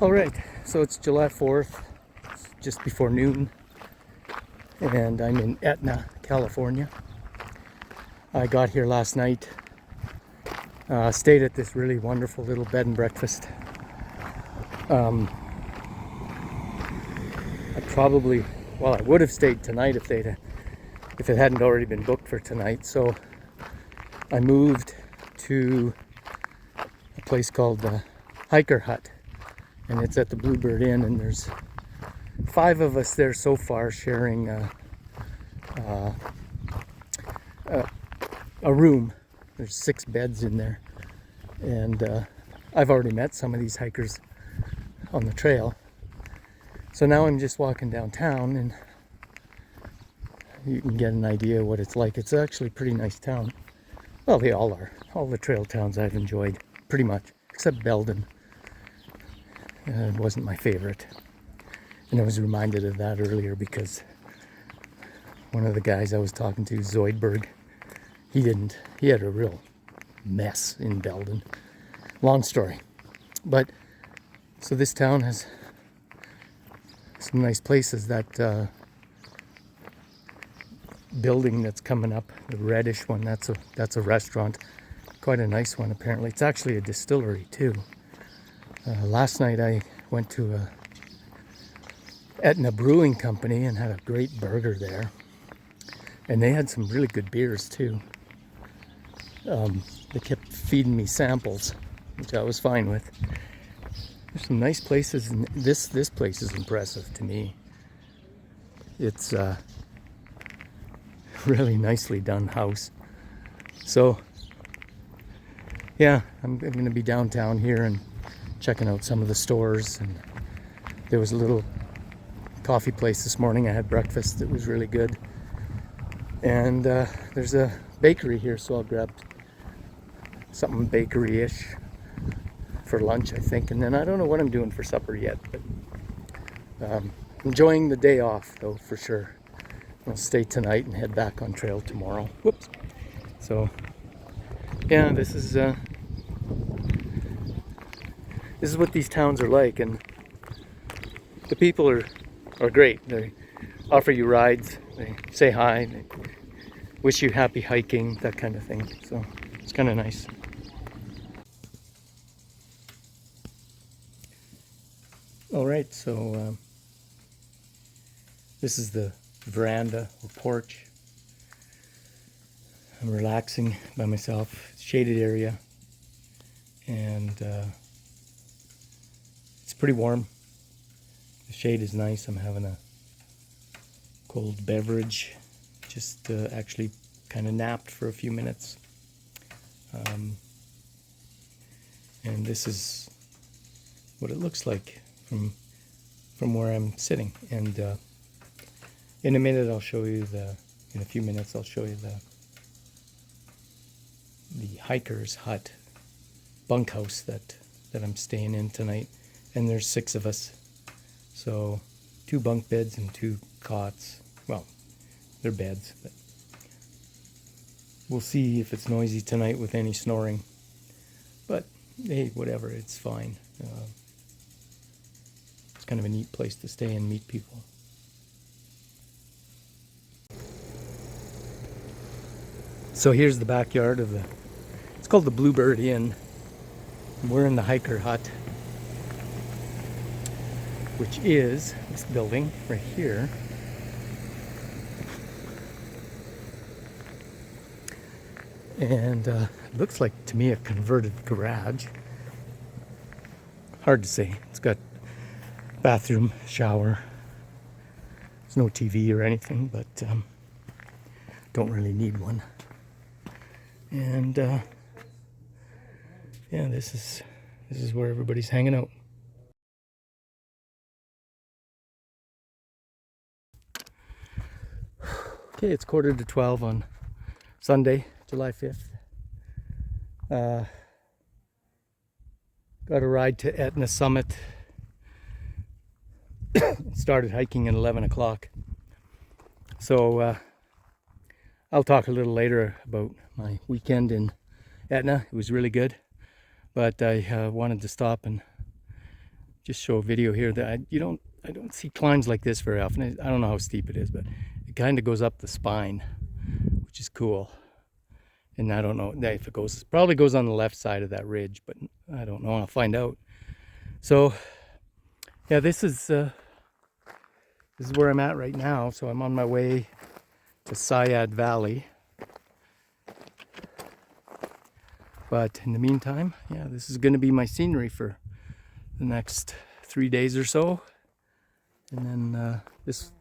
All right, so it's July 4th, just before noon, and I'm in Etna, California. I got here last night, stayed at this really wonderful little bed and breakfast. I would have stayed tonight if it hadn't already been booked for tonight. So I moved to a place called the Hiker Hut, and it's at the Bluebird Inn, and there's 5 of us there so far, sharing a room. There's 6 beds in there, and I've already met some of these hikers on the trail. So now I'm just walking downtown, and you can get an idea what it's like. It's actually a pretty nice town. Well, they all are. All the trail towns I've enjoyed, pretty much, except Belden. It wasn't my favorite. And I was reminded of that earlier because one of the guys I was talking to, Zoidberg, he had a real mess in Belden. Long story. But, so this town has some nice places. That building that's coming up, the reddish one, that's a restaurant. Quite a nice one, apparently. It's actually a distillery, too. Last night I went to a Etna Brewing Company and had a great burger there. And they had some really good beers, too. They kept feeding me samples, which I was fine with. There's some nice places, and this place is impressive to me. It's a really nicely done house. So, yeah, I'm going to be downtown here and checking out some of the stores. And there was a little coffee place this morning. I had breakfast that was really good. And there's a bakery here, so I'll grab something bakery-ish for lunch, I think. And then I don't know what I'm doing for supper yet, but enjoying the day off, though, for sure. I'll stay tonight and head back on trail tomorrow. Whoops. So, yeah, this is what these towns are like, and the people are great. They offer you rides, they say hi, they wish you happy hiking, that kind of thing. So it's kind of nice. All right, so this is the veranda or porch. I'm relaxing by myself, shaded area, and it's pretty warm. The shade is nice. I'm having a cold beverage. Just actually kind of napped for a few minutes. And this is what it looks like from where I'm sitting. And in a minute I'll show you in a few minutes I'll show you the hiker's hut bunkhouse that I'm staying in tonight. And there's 6 of us. So 2 bunk beds and 2 cots. Well, they're beds, but we'll see if it's noisy tonight with any snoring. But hey, whatever, it's fine. It's kind of a neat place to stay and meet people. So here's the backyard of it's called the Bluebird Inn. We're in the Hiker Hut, which is this building right here. And it looks like to me a converted garage. Hard to say. It's got bathroom, shower. There's no TV or anything, but don't really need one. And yeah, this is where everybody's hanging out. Okay, it's 11:45 on Sunday, July 5th. Got a ride to Etna Summit. Started hiking at 11 o'clock. So I'll talk a little later about my weekend in Etna. It was really good. But I wanted to stop and just show a video here that I don't see climbs like this very often. I don't know how steep it is, but it kind of goes up the spine, which is cool. And I don't know if it goes, probably goes on the left side of that ridge, but I don't know. I'll find out. So yeah, this is where I'm at right now. So I'm on my way to Syad Valley. But in the meantime, yeah, this is going to be my scenery for the next 3 days or so. And then this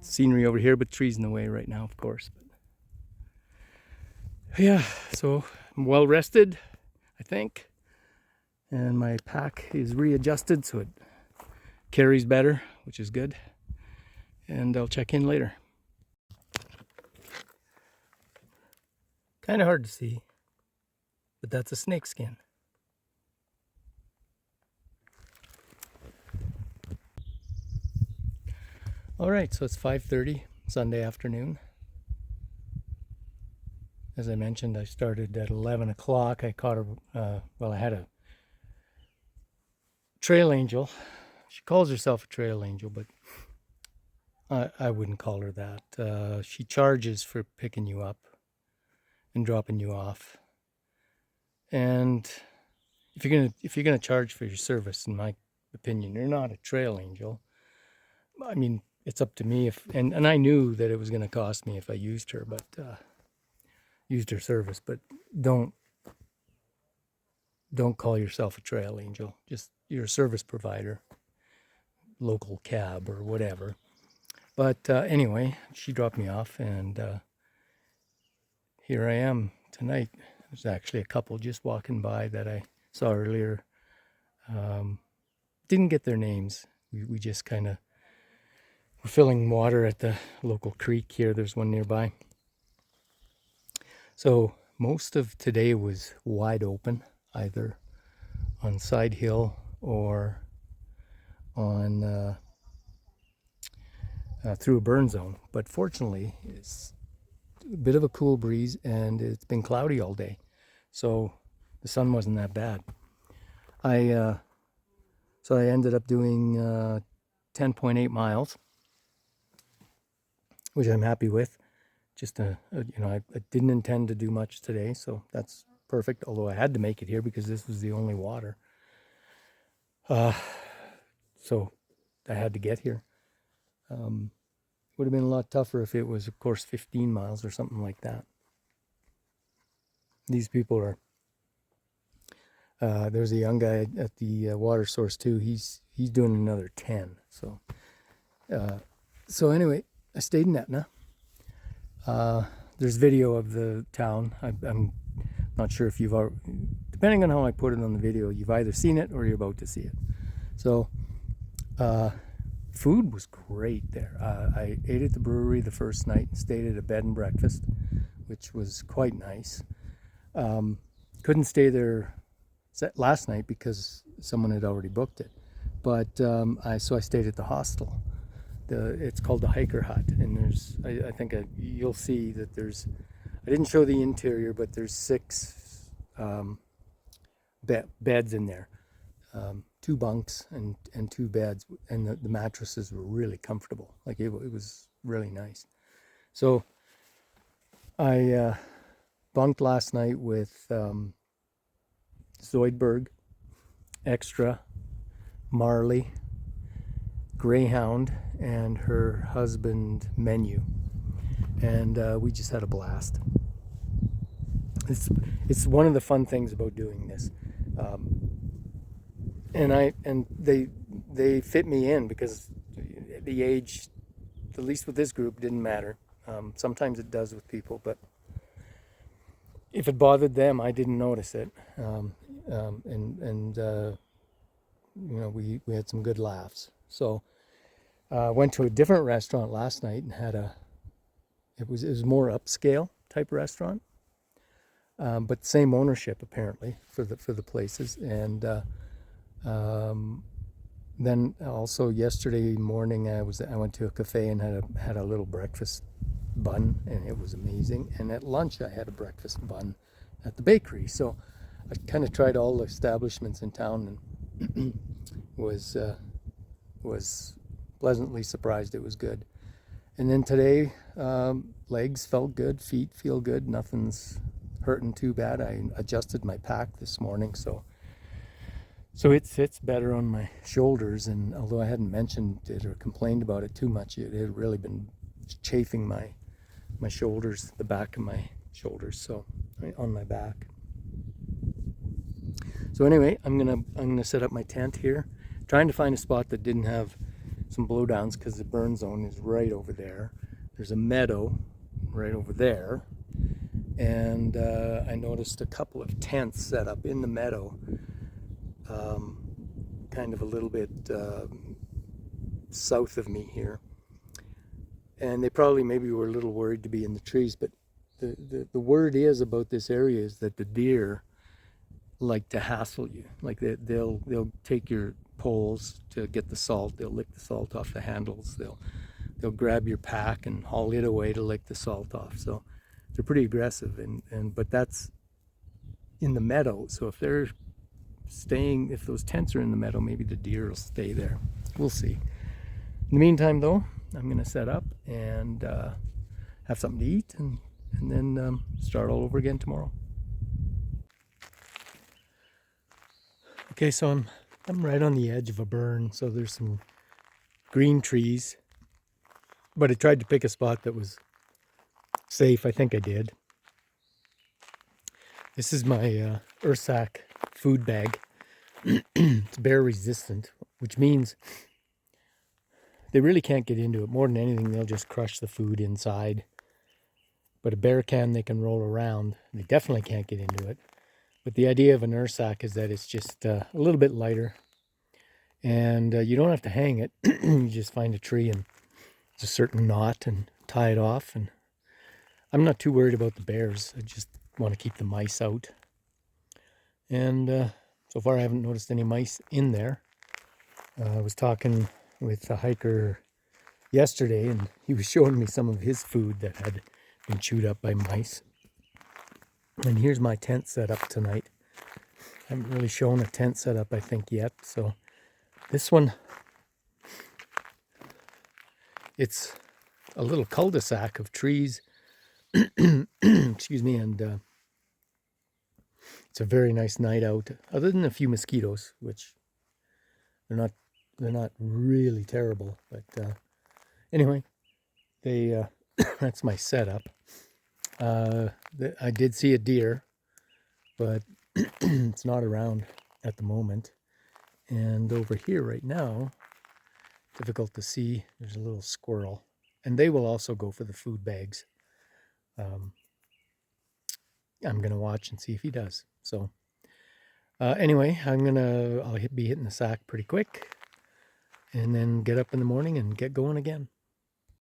scenery over here, but trees in the way right now, of course. But yeah, so I'm well rested, I think. And my pack is readjusted so it carries better, which is good. And I'll check in later. Kind of hard to see, but that's a snake skin. All right, so it's 5:30 Sunday afternoon. As I mentioned, I started at 11 o'clock. I caught I had a trail angel. She calls herself a trail angel, but I wouldn't call her that. She charges for picking you up and dropping you off. And if you're gonna charge for your service, in my opinion, you're not a trail angel. I mean, it's up to me and I knew that it was gonna cost me if I used her, but used her service. But don't call yourself a trail angel. Just you're a service provider, local cab or whatever. But anyway, she dropped me off, and here I am tonight. There's actually a couple just walking by that I saw earlier. Didn't get their names. We just kind of were filling water at the local creek here. There's one nearby. So most of today was wide open, either on Side Hill or on through a burn zone. But fortunately, it's a bit of a cool breeze, and it's been cloudy all day, so the sun wasn't that bad. So I ended up doing 10.8 miles, which I'm happy with. Just I didn't intend to do much today, so that's perfect. Although I had to make it here because this was the only water, so I had to get here. Would have been a lot tougher if it was, of course, 15 miles or something like that. These people are. There's a young guy at the water source too. He's doing another 10. So anyway, I stayed in Etna. There's video of the town. I'm not sure if you've already, depending on how I put it on the video, you've either seen it or you're about to see it. So food was great there. I ate at the brewery the first night and stayed at a bed and breakfast, which was quite nice. Couldn't stay there last night because someone had already booked it. But I stayed at the hostel. It's called the Hiker Hut, and there's I think you'll see that there's. I didn't show the interior, but there's 6 beds in there, 2 bunks and 2 beds, and the mattresses were really comfortable. Like it was really nice. So I bunked last night with Zoidberg, Extra, Marley, Greyhound, and her husband Menu, and we just had a blast. It's one of the fun things about doing this, and they fit me in because the age, at least with this group, didn't matter. Sometimes it does with people, but if it bothered them, I didn't notice it. We had some good laughs. So went to a different restaurant last night and had it was more upscale type restaurant, but same ownership apparently for the places. And then also yesterday morning I went to a cafe and had a little breakfast bun, and it was amazing. And at lunch I had a breakfast bun at the bakery. So I kind of tried all the establishments in town, was pleasantly surprised it was good. And then today, legs felt good, feet feel good, nothing's hurting too bad. I adjusted my pack this morning, so it sits better on my shoulders. And although I hadn't mentioned it or complained about it too much, it had really been chafing my shoulders, the back of my shoulders, so on my back. So anyway, I'm gonna set up my tent here, trying to find a spot that didn't have some blowdowns, because the burn zone is right over there. There's a meadow right over there, and I noticed a couple of tents set up in the meadow, kind of a little bit south of me here, and they probably maybe were a little worried to be in the trees. But the word is about this area is that the deer like to hassle you. Like they'll take your poles to get the salt. They'll lick the salt off the handles. They'll grab your pack and haul it away to lick the salt off. So they're pretty aggressive, but that's in the meadow. So if those tents are in the meadow, maybe the deer will stay there. We'll see. In the meantime, though, I'm gonna set up and have something to eat, and then start all over again tomorrow. Okay, so I'm right on the edge of a burn, so there's some green trees, but I tried to pick a spot that was safe. I think I did. This is my Ursac food bag. It's bear resistant, which means they really can't get into it. More than anything, they'll just crush the food inside. But a bear they can roll around. They definitely can't get into it. But the idea of an Ursac is that it's just a little bit lighter, and you don't have to hang it. You just find a tree and it's a certain knot and tie it off. And I'm not too worried about the bears. I just want to keep the mice out. And so far I haven't noticed any mice in there. I was talking with a hiker yesterday, and he was showing me some of his food that had been chewed up by mice. And here's my tent set up tonight. I haven't really shown a tent setup, I think, yet. So this one, it's a little cul-de-sac of trees. Excuse me, and it's a very nice night out, other than a few mosquitoes, which they're not really terrible. But anyway, that's my setup. I did see a deer, but it's not around at the moment. And over here right now, difficult to see, there's a little squirrel. And they will also go for the food bags. I'm going to watch and see if he does. So anyway, I'll be hitting the sack pretty quick, and then get up in the morning and get going again.